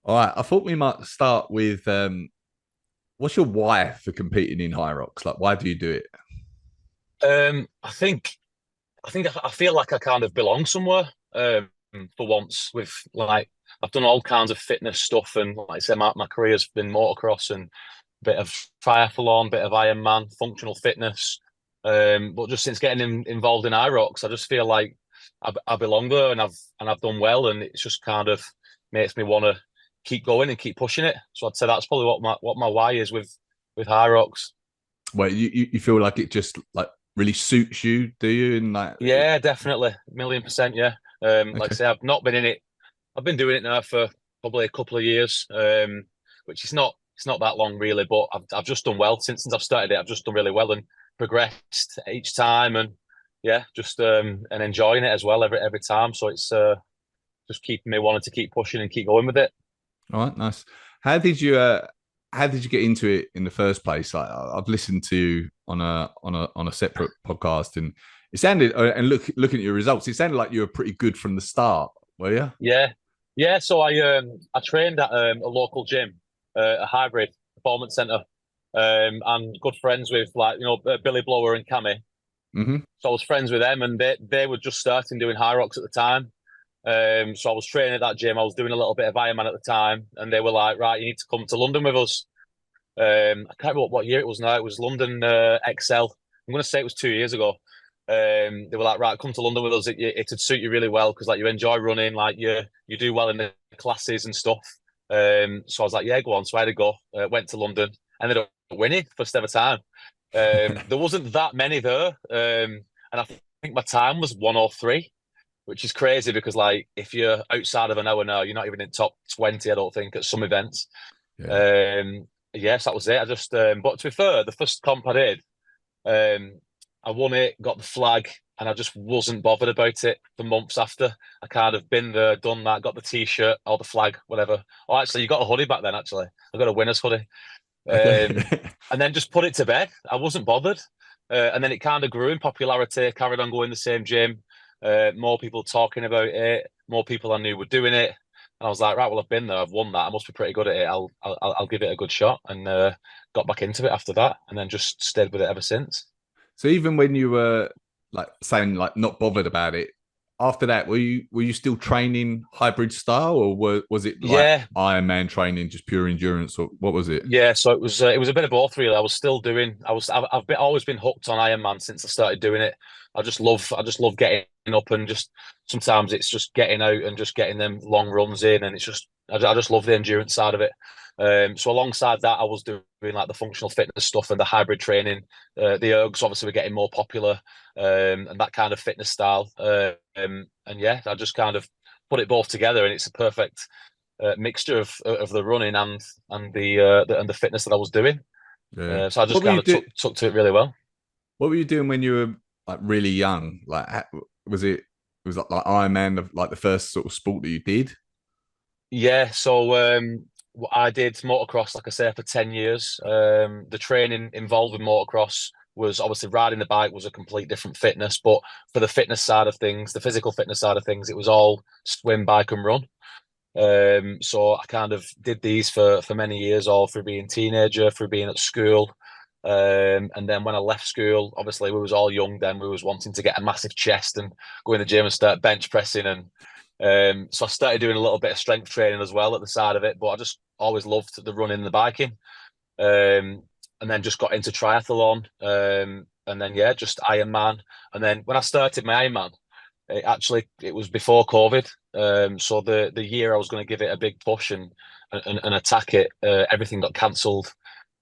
All right, I thought we might start with what's your why for competing in HYROX? Like, why do you do it? I think I feel like I kind of belong somewhere. For once, with like I've done all kinds of fitness stuff, and like I said, my career's been motocross and a bit of triathlon, bit of Ironman, functional fitness. But just since getting involved in IROX, I just feel like I belong there, and I've done well, and it's just kind of makes me want to keep going and keep pushing it. So I'd say that's probably what my why is with HYROX. Well, you feel like it just like really suits you, do you? And like, Yeah, definitely. 1,000,000%, yeah. Like I okay, say, I've not been in it. I've been doing it now for probably a couple of years, which is not it's not that long really, but I've just done well since I've started it. I've just done really well and progressed each time, and yeah, just and enjoying it as well every time. So it's just keeping me wanting to keep pushing and keep going with it. all right, nice. How did you uh, how did you get into it in the first place? Like, I've listened to you on a separate podcast, and it sounded and looking at your results, it sounded like you were pretty good from the start. Were you? Yeah, yeah. So I trained at a local gym, a hybrid performance center, and good friends with Billy Blower and Cammy. Mm-hmm. So I was friends with them, and they were just starting doing high rocks at the time. So I was training at that gym. I was doing a little bit of Ironman at the time, and they were like, "Right, you need to come to London with us." I can't remember what year it was now. It was London XL. I'm going to say it was 2 years ago. They were like, "Right, come to London with us. It'd suit you really well because like you enjoy running, like you do well in the classes and stuff." So I was like, "Yeah, go on." So I had to go. Went to London. Ended up winning first ever time. There wasn't that many there, and I think my time was 103, which is crazy because like if you're outside of an hour now, you're not even in top 20. I don't think at some events. Yeah. Yes, that was it. I just, but to be fair, the first comp I did, um, I won it, got the flag, and I just wasn't bothered about it for months after. I kind of been there, done that, got the t-shirt or the flag, whatever. Oh, actually, you got a hoodie back then. Actually, I got a winner's hoodie, Okay. and then just put it to bed. I wasn't bothered, and then it kind of grew in popularity. Carried on going the same gym, more people talking about it, more people I knew were doing it. And I was like, right, well, I've been there, I've won that. I must be pretty good at it. I'll give it a good shot, and got back into it after that, and then just stayed with it ever since. So even when you were like saying like not bothered about it, after that were you still training hybrid style, or was it like Yeah, Ironman training, just pure endurance, or what was it? yeah. So it was a bit of both really. I was still doing. Always been hooked on Ironman since I started doing it. I just love getting up and just sometimes it's just getting out and just getting them long runs in, and it's just I just love the endurance side of it. So alongside that, I was doing like the functional fitness stuff and the hybrid training. The ergs obviously were getting more popular, and that kind of fitness style. And yeah, I just kind of put it both together, and it's a perfect mixture of the running and the fitness that I was doing. Yeah. So I just What were kind you of do? took to it really well. What were you doing when you were like really young? Like, was it like Ironman like the first sort of sport that you did? Yeah, so I did motocross, like I say, for 10 years. The training involved in motocross was obviously riding the bike was a complete different fitness, but for the fitness side of things, the physical fitness side of things, it was all swim, bike, and run. So I kind of did these for many years, all through being teenager, through being at school. And then when I left school, obviously we was all young then. We was wanting to get a massive chest and go in the gym and start bench pressing. And so I started doing a little bit of strength training as well at the side of it. But I just always loved the running and the biking. Um, and then just got into triathlon. And then yeah, just Ironman. And then when I started my Ironman, it was before COVID. So the year I was going to give it a big push and attack it, everything got cancelled,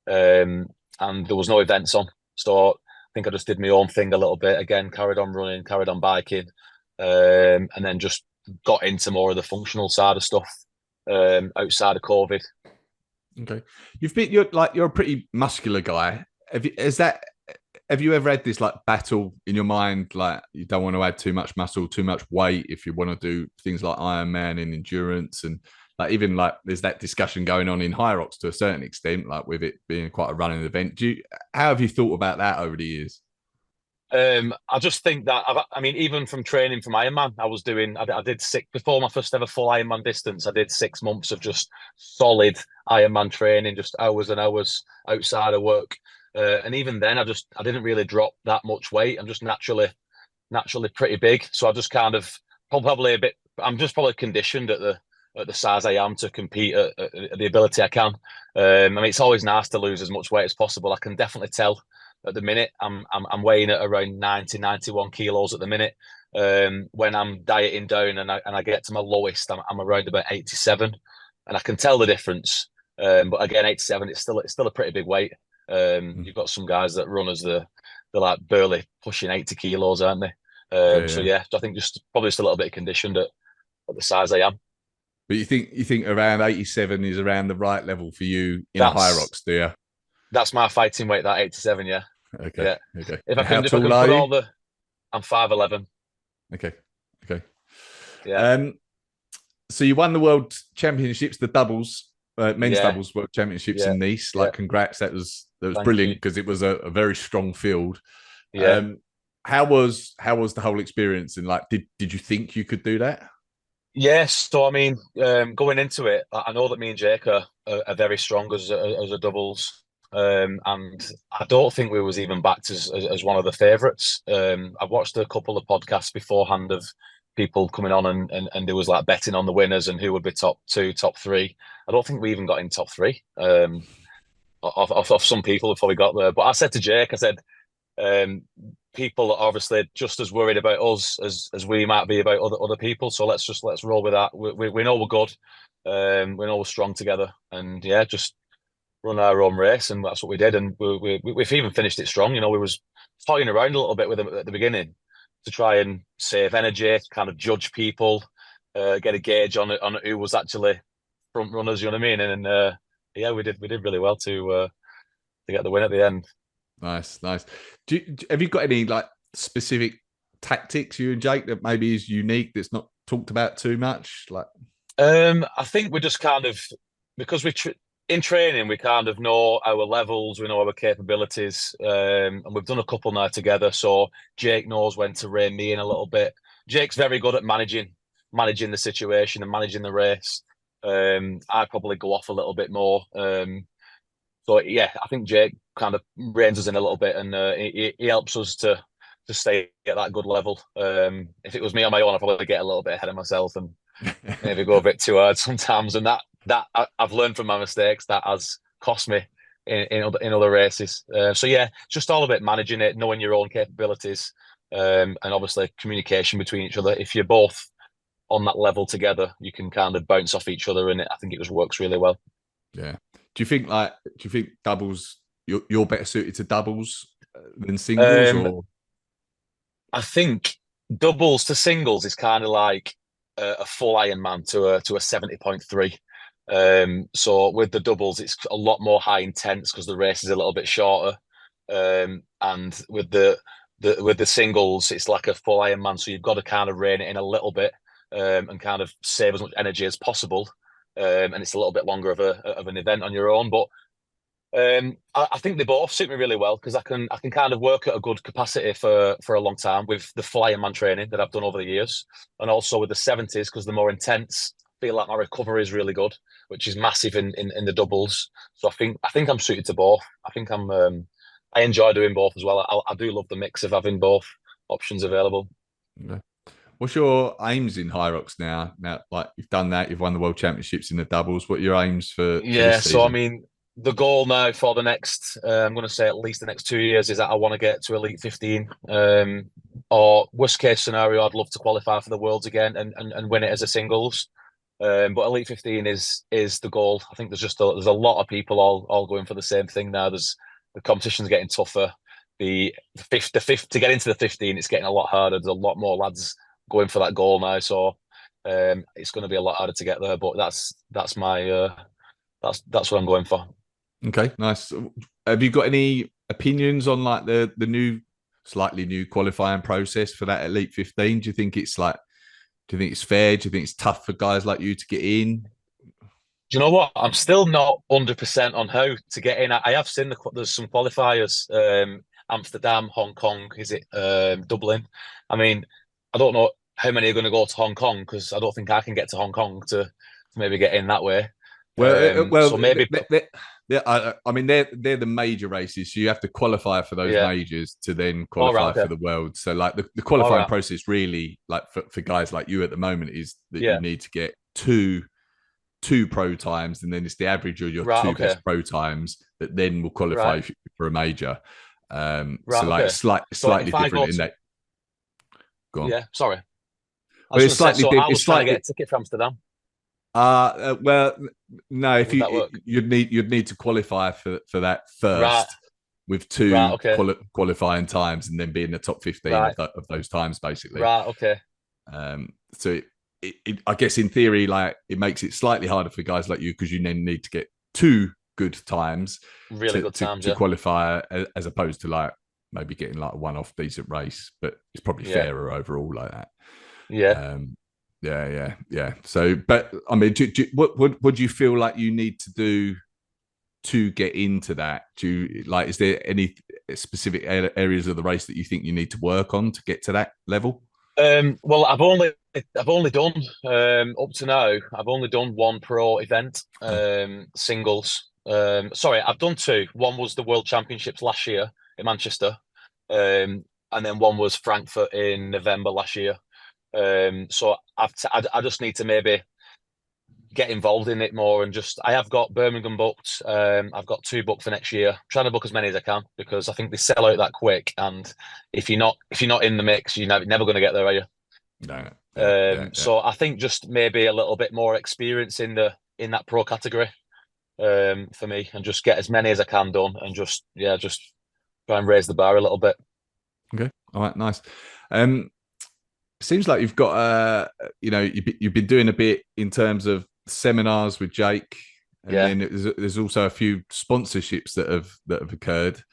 and there was no events on. So I think I just did my own thing a little bit. Again, carried on running, carried on biking, and then just got into more of the functional side of stuff outside of COVID. Okay. You're a pretty muscular guy. Have you ever had this like battle in your mind, like you don't want to add too much muscle, too much weight if you want to do things like Ironman and endurance, and like even like there's that discussion going on in HYROX to a certain extent, like with it being quite a running event. How have you thought about that over the years? I just think that I mean, even from training from Ironman, I did six before my first ever full Ironman distance. I did 6 months of just solid Ironman training, just hours and hours outside of work. And even then, I didn't really drop that much weight. I'm just naturally pretty big, so I just kind of probably a bit. I'm just probably conditioned at the size I am to compete at the ability I can. I mean, it's always nice to lose as much weight as possible. I can definitely tell at the minute I'm weighing at around 90, 91 kilos at the minute. When I'm dieting down and I get to my lowest, I'm around about 87, and I can tell the difference. But again, 87, it's still a pretty big weight. Mm. You've got some guys that run as they're like barely pushing 80 kilos, aren't they? Yeah, So yeah. yeah, I think just probably just a little bit conditioned at the size I am. But you think around 87 is around the right level for you in a high That's rocks, do you? that's my fighting weight, that 87, yeah. Okay, Yeah. okay. If I And how can if I tall can are put you? all the I'm 5'11. Okay, okay. Yeah. Um, so you won the world championships, the doubles, men's Yeah. doubles world championships Yeah. in Nice. Yeah. Like, congrats! That was Thank brilliant you. because it was a very strong field. Yeah. Um, how was the whole experience? And like, did you think you could do that? Yes, so I mean, going into it, I know that me and Jake are very strong as a doubles, and I don't think we was even backed as one of the favourites. I've watched a couple of podcasts beforehand of people coming on and there was like betting on the winners and who would be top two, top three. I don't think we even got in top three. Of some people before we got there, but I said to Jake, I said, um, people are obviously just as worried about us as we might be about other people. So let's roll with that. We know we're good. We know we're strong together, and yeah, just run our own race, and that's what we did. And we've even finished it strong. You know, we was toying around a little bit with them at the beginning to try and save energy, kind of judge people, get a gauge on who was actually front runners. You know what I mean? And yeah, we did really well to get the win at the end. Nice, nice. Have you got any like specific tactics you and Jake that maybe is unique that's not talked about too much? Like, I think we just kind of because in training we kind of know our levels, we know our capabilities, and we've done a couple now together. So Jake knows when to rein me in a little bit. Jake's very good at managing the situation and managing the race. I probably go off a little bit more. So yeah, I think Jake kind of reins us in a little bit, and he helps us to stay at that good level. If it was me on my own, I'd probably get a little bit ahead of myself and maybe go a bit too hard sometimes, and I've learned from my mistakes. That has cost me in other races. So yeah, just all about managing it, knowing your own capabilities, and obviously communication between each other. If you're both on that level together, you can kind of bounce off each other, and I think it just works really well. yeah. Do you think doubles you're better suited to doubles than singles, Um, or I think doubles to singles is kind of like a full Ironman to a 70.3. So with the doubles, it's a lot more high intense because the race is a little bit shorter. And with the singles, it's like a full Ironman, so you've got to kind of rein it in a little bit, and kind of save as much energy as possible. And it's a little bit longer of an event on your own, but I think they both suit me really well because I can kind of work at a good capacity for a long time with the fireman training that I've done over the years, and also with the 70s because they're more intense. I feel like my recovery is really good, which is massive in the doubles. So I think I'm suited to both. I enjoy doing both as well. I do love the mix of having both options available. yeah. What's your aims in HYROX now? Now, like, you've done that, you've won the world championships in the doubles. What are your aims for Yeah, this so I season? mean, the goal now for the next, I'm going to say at least the next 2 years, is that I want to get to Elite 15. Or worst case scenario, I'd love to qualify for the Worlds again and win it as a singles. But Elite 15 is the goal. I think there's a lot of people all going for the same thing now. The competition's getting tougher. The fifth to get into the 15, it's getting a lot harder. There's a lot more lads going for that goal now, so it's going to be a lot harder to get there. But that's my that's what I'm going for. Okay, nice. Have you got any opinions on like the new, slightly new qualifying process for that Elite 15? Do you think it's fair? Do you think it's tough for guys like you to get in? Do you know what? I'm still not 100% on how to get in. I have seen there's some qualifiers. Amsterdam, Hong Kong? Is it Dublin? I mean, I don't know how many are going to go to Hong Kong because I don't think I can get to Hong Kong to maybe get in that way. Well, So maybe, I mean, they're the major races. So you have to qualify for those yeah. majors to then All right, qualify for okay. the world. So like the All qualifying right, process really, like for guys like you at the moment, is that you yeah. need to get two pro times, and then it's the average of your Right, two okay. best pro times that then will qualify Right, you for a major. right, So like okay. So slightly if I different go in to, that. Go on. yeah, sorry. I Well, was it's going to say, slightly so I it's was trying to get slightly. a ticket from Amsterdam. Well, no. If Would that you work? you'd need to qualify for that Right, first with right, two okay. qualifying times, and then be in the top 15 Right, of those times, basically. right, okay. So I guess in theory, like it makes it slightly harder for guys like you because you then need to get two good times Really good times, to yeah. qualify, as opposed to like maybe getting like a one-off decent race. But it's probably Yeah, fairer overall like that. yeah. Um, yeah. So, but I mean, what do you feel like you need to do to get into that? Do you, like, is there any specific areas of the race that you think you need to work on to get to that level? Well, I've only done up to now. I've only done one pro event, singles. Sorry, I've done two. One was the World Championships last year in Manchester, and then one was Frankfurt in November last year. So I just need to maybe get involved in it more and just I have got Birmingham booked. I've got two booked for next year. I'm trying to book as many as I can because I think they sell out that quick. And if you're not in the mix, you're never going to get there, are you? No, yeah. So I think just maybe a little bit more experience in that pro category for me, and just get as many as I can done, and just try and raise the bar a little bit. Okay, all right, nice. Seems like you've got you've been doing a bit in terms of seminars with Jake, and Yeah, then there's also a few sponsorships that have occurred.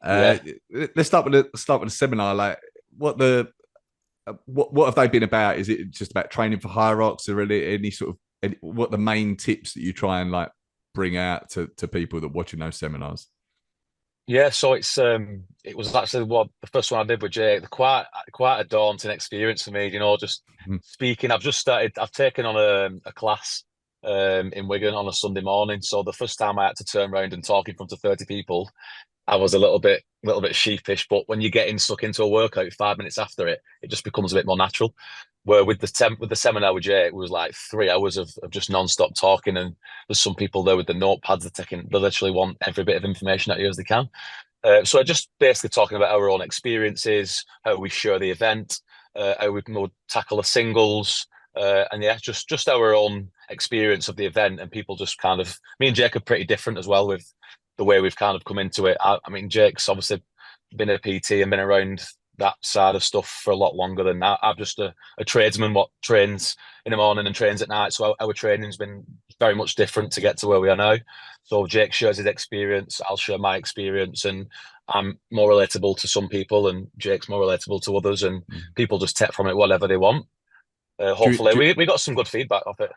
Uh, yeah. let's start with the seminar. Like, what have they been about? Is it just about training for HYROX? Or really any sort of what the main tips that you try and like bring out to people that are watching those seminars? Yeah, so it was actually what the first one I did with Jake. Quite a daunting experience for me, just Mhm. speaking. I've taken on a class in Wigan on a Sunday morning. So the first time I had to turn around and talk in front of 30 people, I was a little bit sheepish. But when you're getting stuck into a workout 5 minutes after it, it just becomes a bit more natural. Where with the seminar with Jake, it was like 3 hours of just non-stop talking, and there's some people there with the notepads. They literally want every bit of information out of you as they can. So just basically talking about our own experiences, how we share the event, how we would tackle the singles, and yeah, just our own experience of the event. And people just kind of, me and Jake are pretty different as well with the way we've kind of come into it. I mean, Jake's obviously been a PT and been around that side of stuff for a lot longer than that. I'm just a tradesman what trains in the morning and trains at night. So our training's been very much different to get to where we are now. So Jake shares his experience, I'll share my experience, and I'm more relatable to some people, and Jake's more relatable to others, and people just take from it whatever they want. Do you, Hopefully, do, we got some good feedback off it.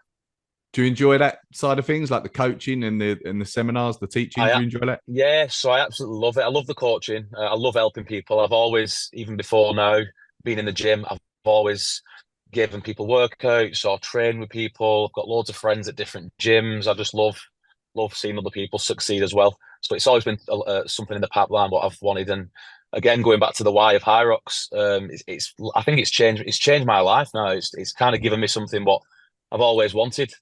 do you enjoy that side of things, like the coaching and the seminars, the teaching? Do I you enjoy that? Yeah, so I absolutely love it. I love the coaching. I love helping people. I've always, even before now, been in the gym. I've always given people workouts or trained with people. I've got loads of friends at different gyms. I just love seeing other people succeed as well. So it's always been something in the pipeline what I've wanted. And again, going back to the why of HYROX, it's I think it's changed. It's changed my life now. It's kind of given me something what I've always wanted,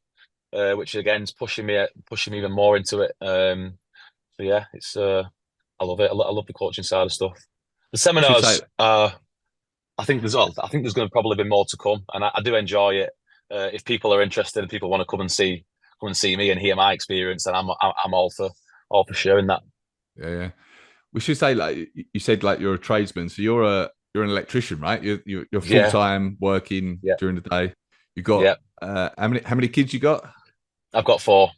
which again is pushing me even more into it. So yeah, it's I love it. I love the coaching side of stuff. The We should say, seminars, I think there's going to probably be more to come, and I do enjoy it. If people are interested and people want to come and see me and hear my experience, then I'm all for sharing that. yeah. We should say, like you said, like you're a tradesman, so you're an electrician, right? You're full Yeah, time working yeah, during the day. You got yeah. how many kids you got? I've got four.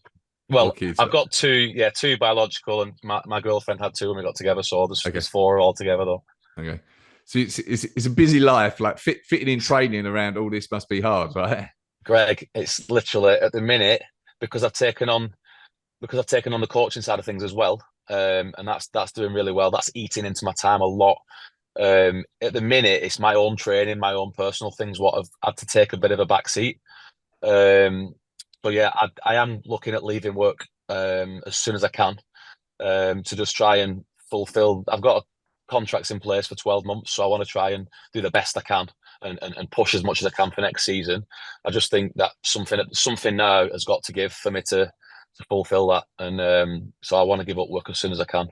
Four Well, kids. I've got two. Yeah, two biological, and my girlfriend had two when we got together. So Okay, there's four altogether though. okay. So it's a busy life. Like fitting in training around all this must be hard, right? Greg, it's literally at the minute because I've taken on the coaching side of things as well. and that's doing really well. That's eating into my time a lot. At the minute, it's my own training, my own personal things, what I've had to take a bit of a back seat. So yeah, I am looking at leaving work as soon as I can, to just try and fulfill. I've got contracts in place for 12 months, so I want to try and do the best I can and push as much as I can for next season. I just think that something now has got to give for me to fulfill that, and so I want to give up work as soon as I can.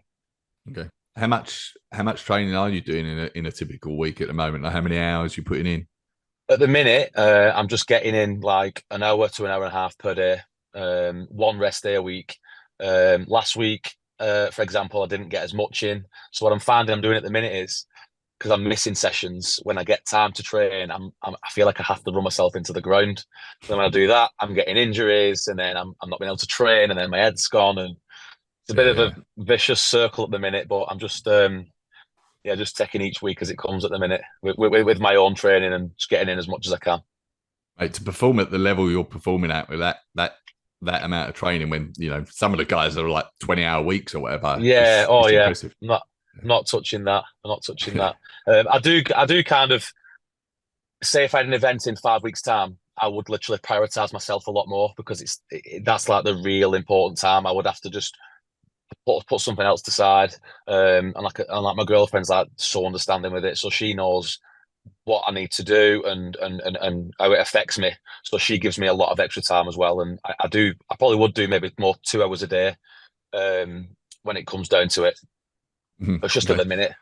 Okay. How much training are you doing in a typical week at the moment? Like how many hours you putting in? At the minute, I'm just getting in like an hour to an hour and a half per day, one rest day a week. Last week, for example, I didn't get as much in. So what I'm finding I'm doing at the minute is, because I'm missing sessions when I get time to train, I feel like I have to run myself into the ground. Then when I do that, I'm getting injuries, and then I'm not being able to train, and then my head's gone, and it's a bit Yeah, of a yeah. vicious circle at the minute. But I'm just yeah, just taking each week as it comes at the minute with my own training and just getting in as much as I can. Mate, to perform at the level you're performing at with that amount of training, when some of the guys are like 20-hour weeks or whatever, Yeah, oh it's yeah, impressive. not touching that. I'm not touching that. I do kind of say if I had an event in 5 weeks' time, I would literally prioritize myself a lot more, because that's like the real important time. I would have to just put something else aside. And like my girlfriend's like so understanding with it, so she knows what I need to do and how it affects me. So she gives me a lot of extra time as well. And I probably would do maybe more 2 hours a day, um, when it comes down to it. But just at Okay. the minute.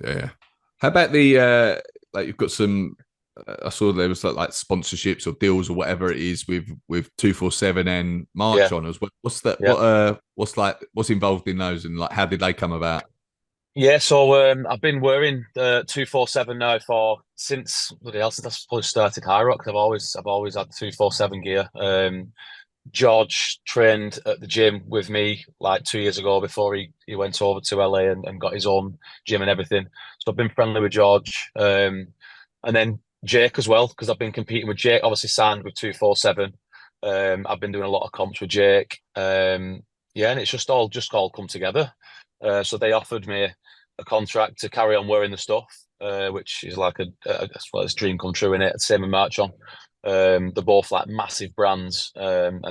Yeah. How about the like you've got some I saw there was like sponsorships or deals or whatever it is with 247 and March Yeah. honors. What's that? Yeah. What's involved in those, and like how did they come about? Yeah, so I've been wearing the 247 now for since bloody hell, since I probably started HYROX. I've always had 247 gear. George trained at the gym with me like 2 years ago before he went over to LA and got his own gym and everything. So I've been friendly with George. And then Jake as well, because I've been competing with Jake, obviously signed with 247. I've been doing a lot of comps with Jake. Yeah, and it's just all come together. So they offered me a contract to carry on wearing the stuff, which is like well, it's dream come true in it. Same with March on. They're both like massive brands, and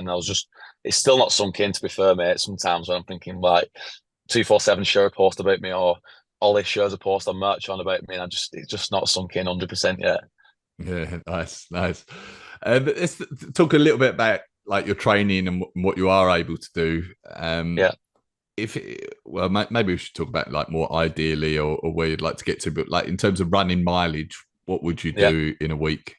it's still not sunk in, to be fair, mate. Sometimes when I'm thinking like 247 share a post about me, or Ollie shares a post on Merch on about me, and it's just not sunk in 100% yet. Yeah, nice, nice. Let's talk a little bit about like your training and what you are able to do. Yeah, If well, maybe we should talk about like more ideally or where you'd like to get to, but like in terms of running mileage, what would you yeah. do in a week?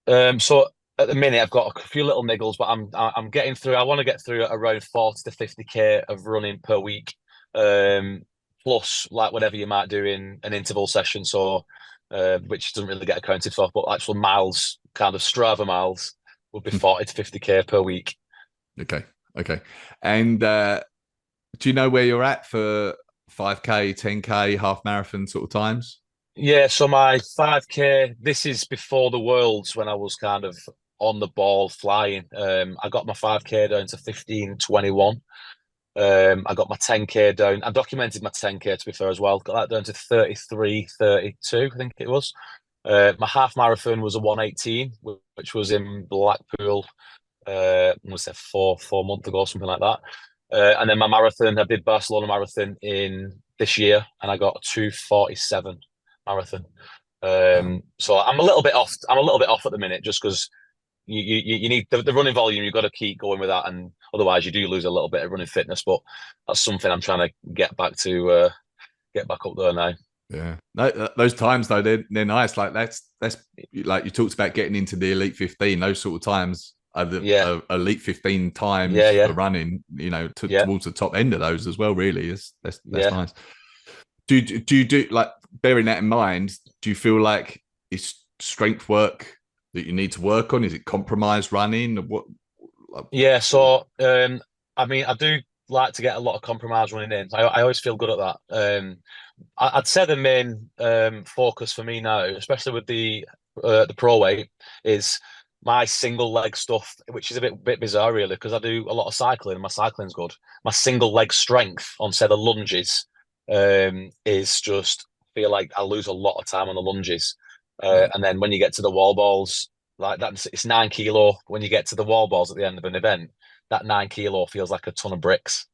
So at the minute, I've got a few little niggles, but I'm getting through. I want to get through at around 40 to 50k of running per week, plus like whatever you might do in an interval session. So, which doesn't really get accounted for, but actual miles, kind of Strava miles, would be 40 to 50k per week. Okay, okay. And do you know where you're at for 5K, 10K, half marathon sort of times? Yeah, so my 5k, this is before the Worlds when I was kind of on the ball flying. I got my 5k down to 15:21. I got my 10k down. I documented my 10k to be fair as well. Got that down to 33:32, I think it was. My half marathon was a 1:18, which was in Blackpool. Was that four months ago, something like that. And then my marathon, I did Barcelona marathon in this year, and I got a 2:47 marathon. Wow. So I'm a little bit off. I'm a little bit off at the minute, just because you need the running volume. You've got to keep going with that, and otherwise you do lose a little bit of running fitness. But that's something I'm trying to get back up there now. Yeah, no, those times though they're nice. Like that's like you talked about getting into the elite 15. Those sort of times are the Yeah, elite 15 yeah, times for yeah, running. yeah, Towards the top end of those as well. Really, that's yeah. nice. Do you do like bearing that in mind? Do you feel like it's strength work that you need to work on? Is it compromise running? What? Like, Yeah, so I mean, I do like to get a lot of compromise running in. I always feel good at that. I'd say the main focus for me now, especially with the pro weight, is my single leg stuff, which is a bit bizarre really, because I do a lot of cycling and my cycling's good. My single leg strength on say the lunges is just feel like I lose a lot of time on the lunges. Yeah. And then when you get to the wall balls, like that, it's 9 kilo. When you get to the wall balls at the end of an event, that 9 kilo feels like a ton of bricks.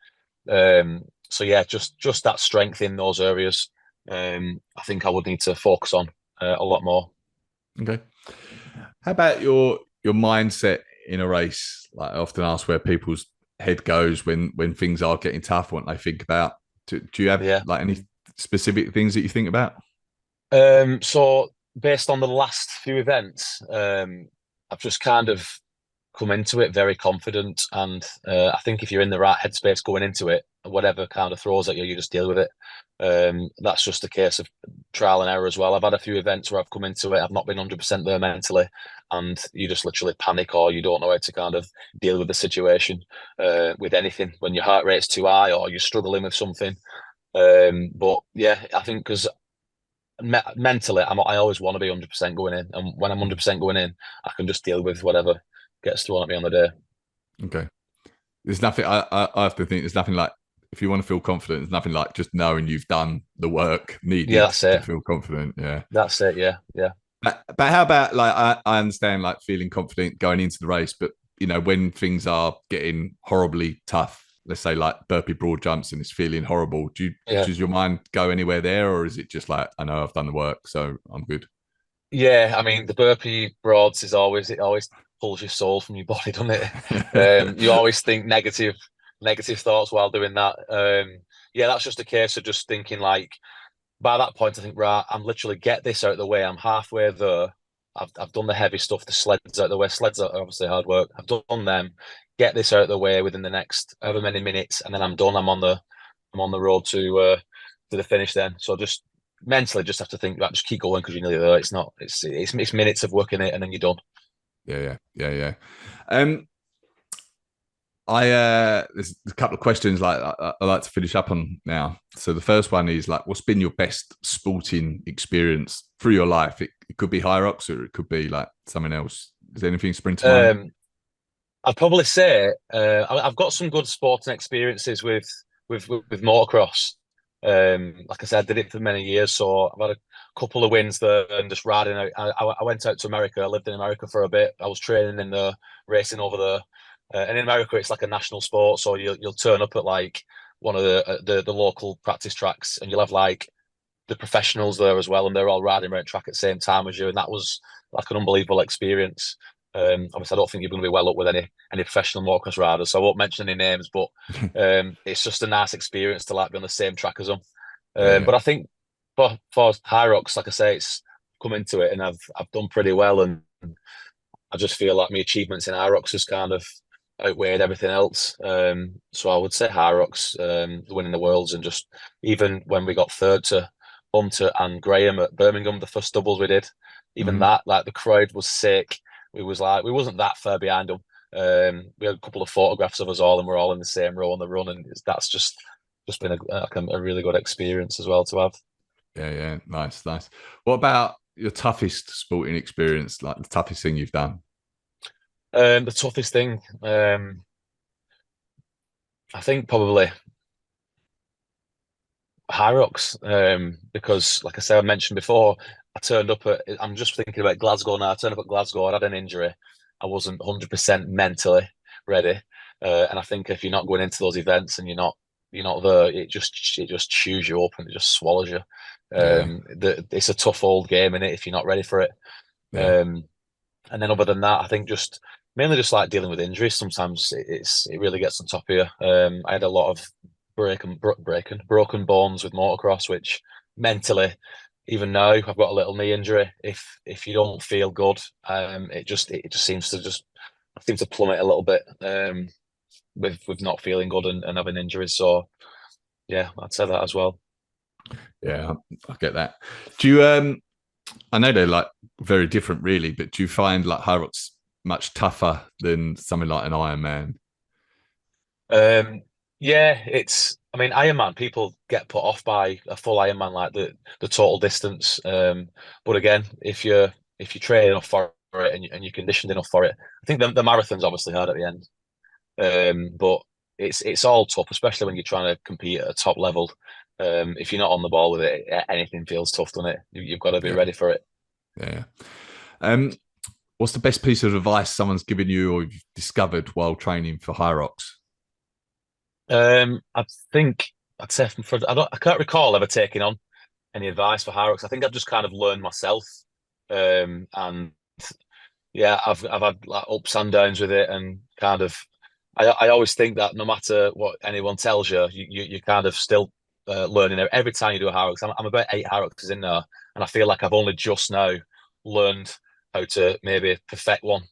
So yeah, just that strength in those areas. I think I would need to focus on a lot more. Okay. How about your mindset in a race? Like I often ask where people's head goes when things are getting tough, what they think about. Do you have Yeah. like any specific things that you think about? So based on the last few events, I've just kind of come into it very confident, and I think if you're in the right headspace going into it, whatever kind of throws at you, you just deal with it. That's just a case of trial and error as well. I've had a few events where I've come into it, I've not been 100% there mentally, and you just literally panic or you don't know how to kind of deal with the situation with anything when your heart rate's too high or you're struggling with something. But yeah, I think because mentally, I always want to be 100% going in, and when I'm 100% going in, I can just deal with whatever gets thrown at me on the day. Okay. There's nothing. I have to think. There's nothing like if you want to feel confident. There's nothing like just knowing you've done the work Yeah, needed that's to it. feel confident. Yeah. That's it. Yeah, yeah, But how about like I understand like feeling confident going into the race, but you know when things are getting horribly tough, let's say like burpee broad jumps and it's feeling horrible. yeah, Does your mind go anywhere there, or is it just like I know I've done the work, so I'm good? yeah. I mean, the burpee broads is always it always pulls your soul from your body, doesn't it? You always think negative thoughts while doing that. Yeah, that's just a case of just thinking like by that point, I think, right, I'm literally get this out of the way. I'm halfway there. I've done the heavy stuff, the sleds out of the way. Sleds are obviously hard work. I've done them. Get this out of the way within the next however many minutes, and then I'm done. I'm on the road to the finish then. So just mentally just have to think right, just keep going because you're nearly there. It's not it's minutes of working it and then you're done. Yeah. There's a couple of questions like I like to finish up on now. So the first one is like, what's been your best sporting experience through your life? It could be HYROX or it could be like something else. Does anything spring to mind? I'd probably say I've got some good sporting experiences with motocross. Like I said, I did it for many years, so I've had a couple of wins there and just riding out. I went out to America. I lived in America for a bit. I was training in the racing over there, and in America it's like a national sport. So you'll turn up at like one of the local practice tracks, and you'll have like the professionals there as well, and they're all riding around track at the same time as you, and that was like an unbelievable experience. Obviously, I don't think you're going to be well up with any professional motocross riders, so I won't mention any names. But it's just a nice experience to like be on the same track as them. Yeah, But I think for HYROX, like I say, it's come into it, and I've done pretty well, and I just feel like my achievements in HYROX has kind of outweighed everything else. So I would say HYROX, winning the worlds, and just even when we got third to Hunter and Graham at Birmingham, the first doubles we did, even mm-hmm. that, like the crowd was sick. We was like, we wasn't that far behind them. We had a couple of photographs of us all, and we're all in the same row on the run, and that's just been a really good experience as well to have. Yeah. Nice. What about your toughest sporting experience? Like the toughest thing you've done? The toughest thing, I think probably HYROX, because like I said, I mentioned before, I turned up at, I'm just thinking about Glasgow now. I turned up at Glasgow, I had an injury. I wasn't 100% mentally ready. And I think if you're not going into those events and you're not there, it just chews you up and it just swallows you. Yeah, It's a tough old game in it if you're not ready for it. yeah, Um, and then other than that, I think just mainly just like dealing with injuries. Sometimes it really gets on top of you. I had a lot of broken bones with motocross, which mentally, even now, I've got a little knee injury. If you don't feel good, it just seems to just I seem to plummet a little bit with not feeling good and having injuries. So yeah, I'd say that as well. yeah. I get that. Do you I know they're like very different, really, but do you find like HYROX much tougher than something like an Ironman? Um, yeah, it's. I mean, Ironman. People get put off by a full Ironman, like the total distance. But again, if you're training enough for it and you're conditioned enough for it. I think the marathon's obviously hard at the end, but it's all tough, especially when you're trying to compete at a top level. If you're not on the ball with it, anything feels tough, doesn't it? You've got to be ready for it. Yeah. Um, what's the best piece of advice someone's given you or you've discovered while training for HYROX? I think I'd say I can't recall ever taking on any advice for HYROX. I think I've just kind of learned myself, and yeah, I've had like ups and downs with it, and kind of I always think that no matter what anyone tells you, you kind of still learning every time you do a HYROX. I'm about 8 HYROXes in now, and I feel like I've only just now learned how to maybe perfect one,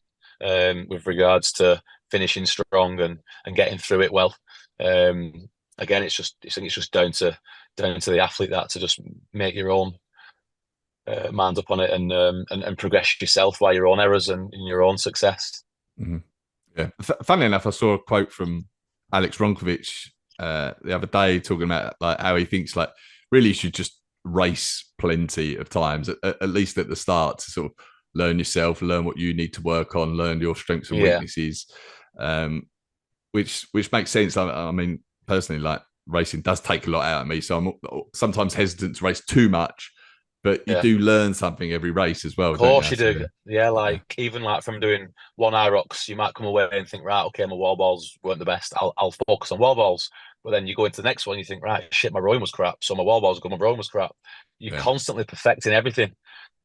with regards to finishing strong and getting through it well. Again, I think it's just down to the athlete that to just make your own mind up on it and progress yourself by your own errors and in your own success. Mm-hmm. Yeah. Funnily enough, I saw a quote from Alex Ronkovic the other day talking about like how he thinks like really you should just race plenty of times, at least at the start, to sort of learn yourself, learn what you need to work on, learn your strengths and weaknesses, which makes sense. I mean, personally, like racing does take a lot out of me, so I'm sometimes hesitant to race too much. But you do learn something every race as well. Of course you do. So, yeah, like even like from doing one HYROX, you might come away and think, right, okay, my wall balls weren't the best. I'll focus on wall balls. But then you go into the next one, you think, right, shit, my rowing was crap. So my wall balls good, my rowing was crap. You're constantly perfecting everything.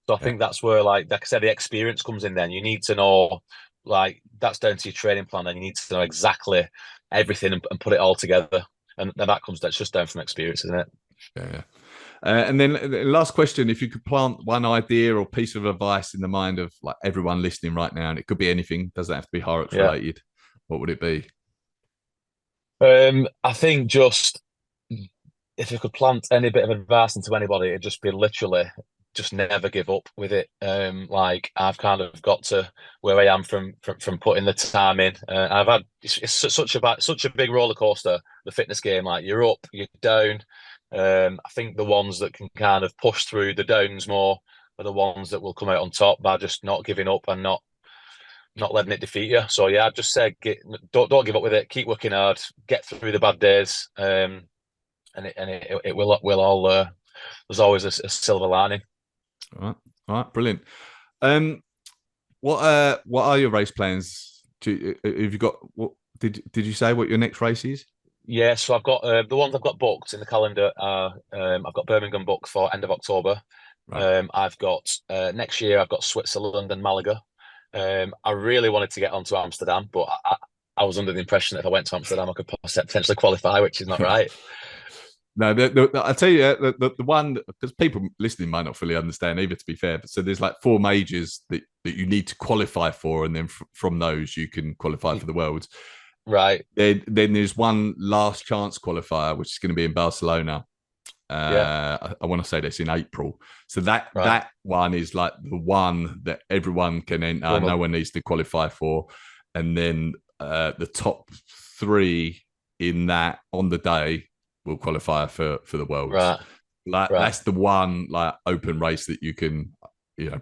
So I think that's where, like I said, the experience comes in then. You need to know, like, that's down to your training plan, and you need to know exactly everything and put it all together. And that's just down from experience, isn't it? Yeah. And then the last question, if you could plant one idea or piece of advice in the mind of like everyone listening right now, and it could be anything, doesn't have to be HYROX related, what would it be? I think just if you could plant any bit of advice into anybody, it'd just be literally just never give up with it. Like I've kind of got to where I am from putting the time in. I've had it's such a big roller coaster, the fitness game. Like you're up, you're down. I think the ones that can kind of push through the downs more are the ones that will come out on top by just not giving up and not letting it defeat you. So yeah, I'd just say don't give up with it. Keep working hard. Get through the bad days. And it will all. There's always a silver lining. All right, brilliant. What are your race plans? Have you got what? Did you say what your next race is? Yeah, so I've got the ones I've got booked in the calendar are I've got Birmingham booked for end of October. Right. I've got next year I've got Switzerland and Malaga. I really wanted to get onto Amsterdam, but I was under the impression that if I went to Amsterdam I could potentially qualify, which is not right. No, I tell you, the one, because people listening might not fully understand either, to be fair. But so there's like 4 majors that you need to qualify for, and then from those you can qualify for the Worlds. Right. Then there's one last chance qualifier, which is going to be in Barcelona. I want to say this in April. So that one is like the one that everyone can enter. No one needs to qualify for. And then the top 3 in that on the day will qualify for the Worlds. Right. That's the one like open race that you can,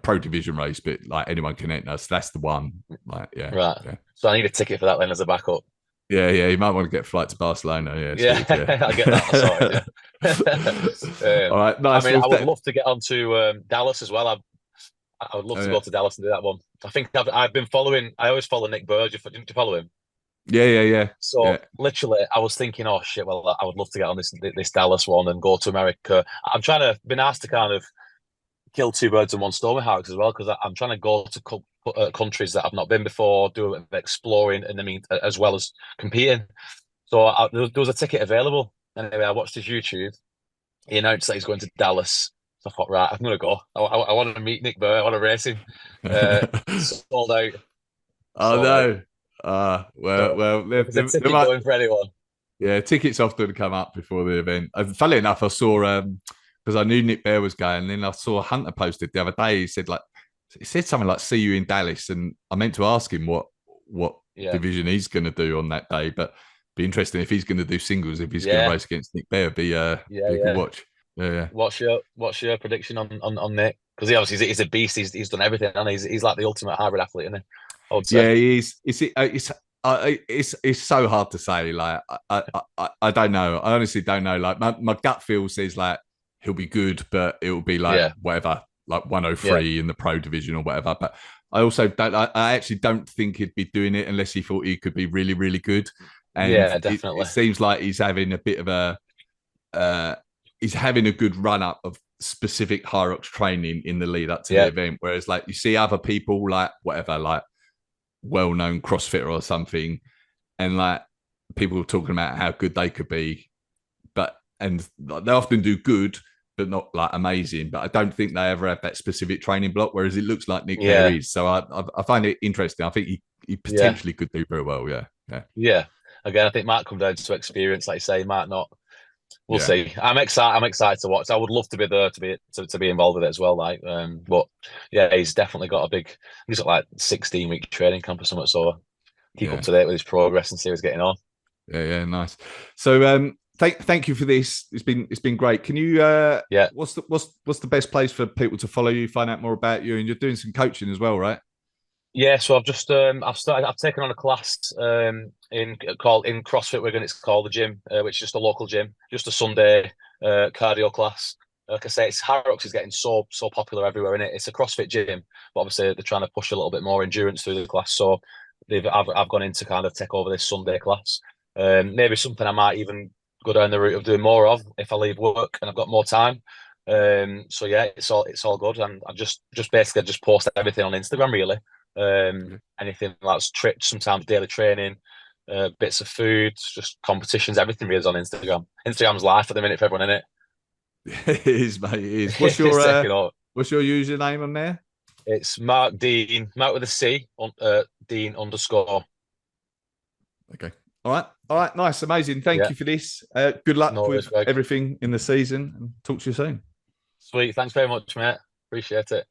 pro division race, but like anyone can enter. So that's the one. Like, yeah. Right. Yeah. So I need a ticket for that then as a backup. Yeah. You might want to get a flight to Barcelona. Yeah. I'll get that. Sorry. All right. Nice. I mean, I would love to get on to Dallas as well. I would love to go to Dallas and do that one. I think I've been following. I always follow Nick Burge. Didn't you follow him? Yeah. So literally, I was thinking, oh shit, well, I would love to get on this Dallas one and go to America. I'm trying to been asked to kind of kill 2 birds in one stone with HYROX as well, because I'm trying to go to countries that I've not been before, do a bit of exploring, and I mean, as well as competing. So there was a ticket available. Anyway, I watched his YouTube. He announced that he's going to Dallas. So I thought, right, I'm going to go. I want to meet Nick Burr. I want to race him. Sold out. Oh, no. Well, there's a ticket going for anyone. Yeah, tickets often come up before the event. Funnily enough, I saw because I knew Nick Bear was going, and then I saw Hunter posted the other day. He said something like "See you in Dallas," and I meant to ask him what division he's going to do on that day. But be interesting if he's going to do singles. If he's going to race against Nick Bear, be a good watch. Yeah. What's your prediction on Nick? Because he obviously he's a beast. He's done everything, and he's like the ultimate hybrid athlete, isn't he? I would say. Yeah, he is. It's so hard to say. Like I don't know. I honestly don't know. Like my gut feel says like he'll be good, but it will be like Yeah, whatever, like yeah, 103 in the pro division or whatever. But I also don't. I actually don't think he'd be doing it unless he thought he could be really, really good. And yeah, it definitely. seems like he's having a bit of a he's having a good run up of specific HYROX training in the lead up to the Yeah, event. Whereas like you see other people like whatever, like well-known CrossFitter or something, and like people talking about how good they could be, but and they often do good, but not like amazing. But I don't think they ever have that specific training block. Whereas it looks like Nick Hare yeah, is. So I find it interesting. I think he yeah, potentially could do very well. Yeah, yeah, yeah. Again, I think might come down to experience, like you say, might not. We'll yeah. see. I'm excited. I'm excited to watch. I would love to be there to be involved with it as well. Like, but yeah, he's definitely got a big. He's got like 16-week training camp or something. So keep up Yeah. to date with his progress and see how he's getting on. Yeah, yeah, nice. So thank you for this. It's been great. Can you Yeah, what's the best place for people to follow you, find out more about you? And you're doing some coaching as well, right? yeah. So I've taken on a class in CrossFit Wigan. It's called the gym, which is just a local gym, just a Sunday cardio class. Like I say, it's HYROX is getting so popular everywhere in it. It's a CrossFit gym, but obviously they're trying to push a little bit more endurance through the class. So I've gone in to kind of take over this Sunday class. Maybe something I might even go down the route of doing more of if I leave work and I've got more time. So yeah, it's all good, and I just basically just post everything on Instagram really. Anything that's trips, sometimes daily training, bits of food, just competitions, everything really is on Instagram. Instagram's life at the minute for everyone in it. It is, mate. It is. It's taking off. What's your username on there? It's Marc Dean, Marc with a C, Dean underscore. Okay. All right. All right. Nice. Amazing. Thank Yeah, you for this. Good no luck worries, with Greg. everything in the season and talk to you soon. Sweet. Thanks very much, mate. Appreciate it.